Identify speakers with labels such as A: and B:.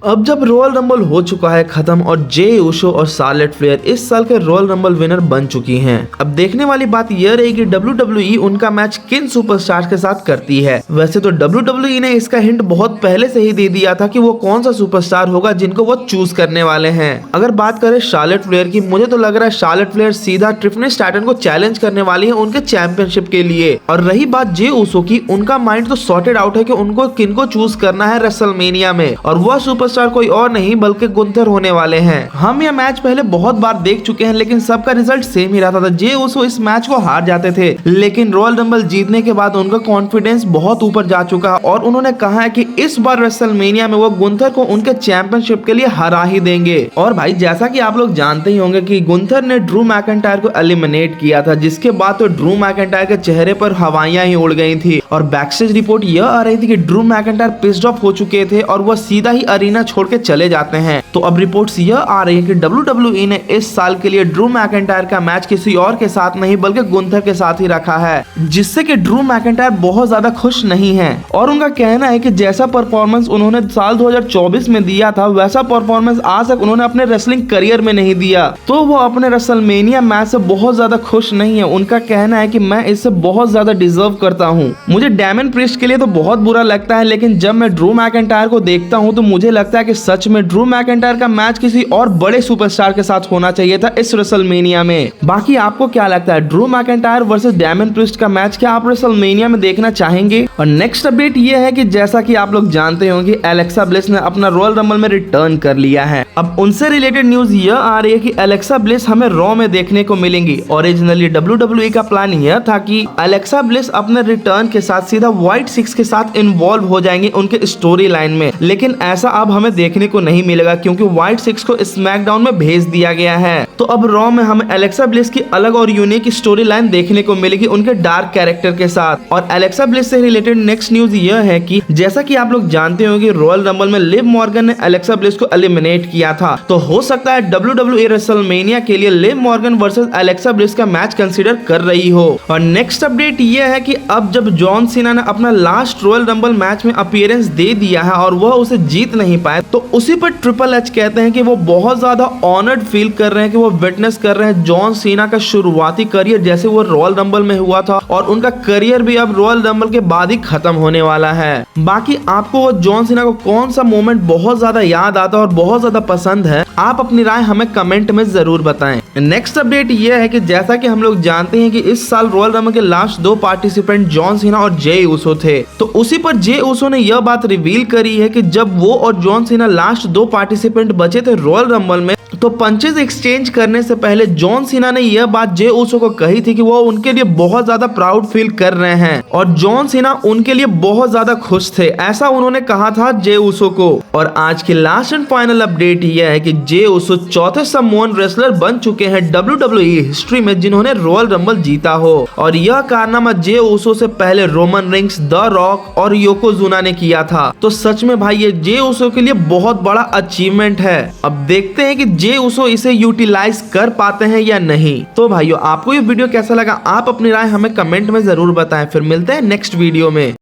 A: अब जब royal rumble हो चुका है खत्म और जे ऊसो और शार्लेट फ्लेयर इस साल के रॉयल रंबल विनर बन चुकी हैं। अब देखने वाली बात यह रही कि WWE उनका मैच किन सुपरस्टार्स के साथ करती है। वैसे तो WWE ने इसका हिंट बहुत पहले से ही दे दिया था कि वो कौन सा सुपरस्टार होगा जिनको वो चूज करने वाले हैं। अगर बात करें शार्लेट फ्लेयर की, मुझे तो लग रहा है शार्लेट फ्लेयर सीधा ट्रिफनी स्ट्रैटन को चैलेंज करने वाली है उनके चैंपियनशिप के लिए। और रही बात जे ऊसो की, उनका माइंड तो सॉर्टेड आउट है कि उनको किनको चूज करना है रेसलमेनिया में, और वह सुपरस्टार कोई और नहीं बल्कि गुंथर होने वाले हैं। हम यह मैच पहले बहुत बार देख चुके हैं लेकिन सबका रिजल्ट सेम ही रहता था। जे ऊसो इस मैच को हार जाते थे, लेकिन रॉयल रंबल जीतने के बाद उनका कॉन्फिडेंस बहुत ऊपर जा चुका है और उन्होंने कहा है कि इस बार रेसलमेनिया में वो गुंथर को उनके चैंपियनशिप के लिए हरा ही देंगे। और भाई जैसा कि आप लोग जानते ही होंगे कि गुंथर ने ड्रू मैकिंटायर को एलिमिनेट किया था, जिसके बाद तो ड्रू मैकिंटायर के चेहरे पर हवाइयां ही उड़ गई थी। और बैकस्टेज रिपोर्ट यह आ रही थी कि ड्रू मैकिंटायर पिस्ड ऑफ हो चुके थे और वह सीधा ही अरीना छोड़ के चले जाते हैं। तो अब रिपोर्ट्स यह आ रही है कि WWE ने इस साल के लिए ड्रू मैकिंटायर का मैच किसी और के साथ नहीं बल्कि गुंथर के साथ ही रखा है, जिससे कि ड्रू मैकिंटायर बहुत ज्यादा खुश नहीं है। और उनका कहना है कि जैसा परफॉर्मेंस उन्होंने साल 2024 में दिया था वैसा परफॉर्मेंस आज तक उन्होंने अपने रेसलिंग करियर में नहीं दिया, तो वो अपने रेसलमेनिया मैच से बहुत ज्यादा खुश नहीं है। उनका कहना है कि मैं इससे बहुत ज्यादा डिजर्व करता हूँ। मुझे डेमन प्रीस्ट के लिए तो बहुत बुरा लगता है, लेकिन जब मैं ड्रू मैकिंटायर को देखता हूँ तो मुझे लगता है कि सच में ड्रू मैकिंटायर का मैच किसी और बड़े सुपरस्टार के साथ होना चाहिए था इस रेसलमेनिया में। बाकी आपको क्या लगता है, Drew McIntyre versus Damian Priest का मैच क्या आप रेसलमेनिया में देखना चाहेंगे? और नेक्स्ट अपडेट ये है कि जैसा कि आप लोग जानते होंगे एलेक्सा ब्लिस ने अपना रॉयल रंबल में रिटर्न कर लिया है। अब उनसे रिलेटेड न्यूज यह आ रही है कि एलेक्सा ब्लिस हमें रॉ में देखने को मिलेंगी। ओरिजिनली WWE का प्लान यह था कि एलेक्सा ब्लिस अपने रिटर्न के साथ सीधा व्हाइट सिक्स के साथ इन्वॉल्व हो जाएंगे उनके स्टोरी लाइन में, लेकिन ऐसा अब हमें देखने को नहीं मिलेगा क्योंकि व्हाइट सिक्स को स्मैकडाउन में भेज दिया गया है। तो अब रॉ में हमें एलेक्सा ब्लिस की अलग और यूनिक स्टोरी लाइन देखने को मिलेगी उनके डार्क कैरेक्टर के साथ। और एलेक्सा ब्लिस से रिलेटेड नेक्स्ट न्यूज यह है कि जैसा कि आप लोग जानते होंगे रॉयल रंबल में लिव मॉर्गन ने एलेक्सा ब्लिस को एलिमिनेट किया था, तो हो सकता है WWE रेसलमेनिया के लिए Liv Morgan versus Alexa bliss का मैच कंसीडर कर रही हो। और नेक्स्ट अपडेट यह है कि अब जब जॉन सीना ने अपना लास्ट रॉयल रंबल मैच में अपीयरेंस दे दिया है और वह उसे जीत नहीं पाए, तो उसी पर ट्रिपल एच कहते हैं कि वो बहुत ज्यादा ऑनर्ड फील कर रहे हैं कि वो विटनेस कर रहे हैं जॉन सीना का शुरुआती करियर जैसे वो रॉयल रंबल में हुआ था, और उनका करियर भी अब रॉयल रंबल के बाद ही खत्म होने वाला है। बाकी आपको वो जॉन सीना को कौन सा मोमेंट बहुत ज्यादा याद आता है और बहुत ज्यादा पसंद है, आप अपनी राय हमें कमेंट में जरूर बताएं। नेक्स्ट अपडेट ये है कि जैसा कि हम लोग जानते हैं कि इस साल रॉयल रंबल के लास्ट दो पार्टिसिपेंट जॉन सीना और जे ऊसो थे, तो उसी पर जे ऊसो ने यह बात रिवील करी है कि जब वो और जॉन सीना लास्ट दो पार्टिसिपेंट बचे थे रॉयल रंबल में, तो पंचेस एक्सचेंज करने से पहले जॉन सीना ने यह बात जे ऊसो को कही थी कि वो उनके लिए बहुत ज्यादा प्राउड फील कर रहे हैं और जॉन सीना उनके लिए बहुत ज्यादा खुश थे, ऐसा उन्होंने कहा था जे ऊसो को। और आज की लास्ट एंड फाइनल अपडेट यह है कि जे ऊसो चौथे समोन रेसलर बन चुके हैं WWE हिस्ट्री में जिन्होंने रॉयल रंबल जीता हो, और यह कारनामा जे ऊसो से पहले रोमन रिंग्स, द रॉक और योकोजुना ने किया था। तो सच में भाई ये जे ऊसो के लिए बहुत बड़ा अचीवमेंट है। अब देखते हैं कि जे ऊसो इसे यूटिलाइज कर पाते हैं या नहीं। तो भाइयों आपको ये वीडियो कैसा लगा, आप अपनी राय हमें कमेंट में जरूर बताएं। फिर मिलते हैं नेक्स्ट वीडियो में।